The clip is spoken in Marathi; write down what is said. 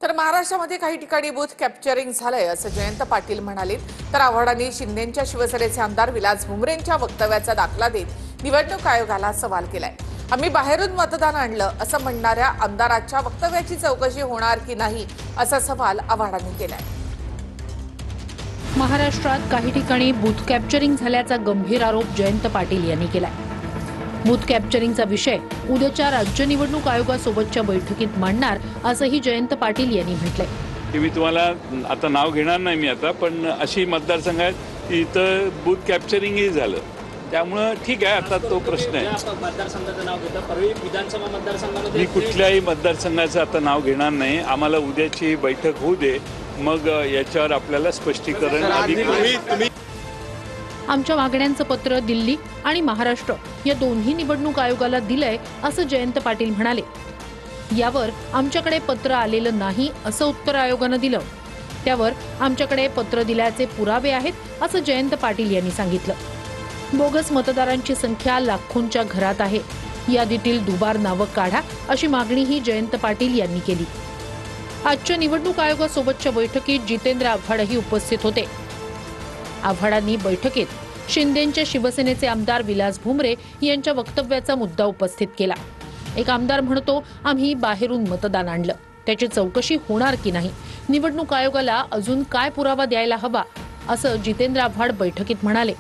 तर महाराष्ट्रामध्ये काही ठिकाणी बूथ कॅप्चरिंग झालंय असं जयंत पाटील म्हणाले। तर आव्हाडांनी शिंदेच्या शिवसेनेचे आमदार विलास भुमरेंच्या वक्तव्याचा दाखला देत निवडणूक आयोगाला सवाल केलाय। आम्ही बाहेरून मतदान आणलं असं म्हणणाऱ्या आमदाराच्या वक्तव्याची चौकशी होणार की नाही असा सवाल आव्हाडांनी केलाय। महाराष्ट्रात काही ठिकाणी बूथ कॅप्चरिंग झाल्याचा गंभीर आरोप जयंत पाटील यांनी केलाय। बूथ कॅप्चरिंगचा विषय उद्याच्या राज्य निवडणूक आयोगासोबतच्या बैठकीत मांडणार असंही जयंत पाटील यांनी म्हटलंय। मी तुम्हाला आता नाव घेणार नाही मी आता, पण अशी मतदारसंघ आहेत की इथं बूथ कॅप्चरिंगही झालं, त्यामुळे ठीक आहे। आता तो प्रश्न आहे, मतदारसंघाचं नाव घेता परळी विधानसभा मतदारसंघामध्ये मी कुठल्याही मतदारसंघाचं आता नाव घेणार नाही। आम्हाला उद्याची बैठक होऊ दे, मग याच्यावर आपल्याला स्पष्टीकरण अधिक। आमच्या मागण्यांचं पत्र दिल्ली आणि महाराष्ट्र या दोन्ही निवडणूक आयोगाला दिलंय असं जयंत पाटील म्हणाले। यावर आमच्याकडे पत्र आलेलं नाही असं उत्तर आयोगानं दिलं। त्यावर आमच्याकडे पत्र दिल्याचे पुरावे आहेत असं जयंत पाटील यांनी सांगितलं। बोगस मतदारांची संख्या लाखोंच्या घरात आहे, यादीतील दुबार नावं काढा अशी मागणीही जयंत पाटील यांनी केली। आजच्या निवडणूक आयोगासोबतच्या बैठकीत जितेंद्र आव्हाडही उपस्थित होते। आव्हाडांनी बैठकीत शिंदेच्या शिवसेनेचे आमदार विलास भुमरे यांच्या वक्तव्याचा मुद्दा उपस्थित केला। एक आमदार म्हणतो आम्ही बाहेरून मतदान आणलं, त्याची चौकशी होणार की नाही, निवडणूक आयोगाला अजून काय पुरावा द्यायला हवा असं जितेंद्र आव्हाड बैठकीत म्हणाले।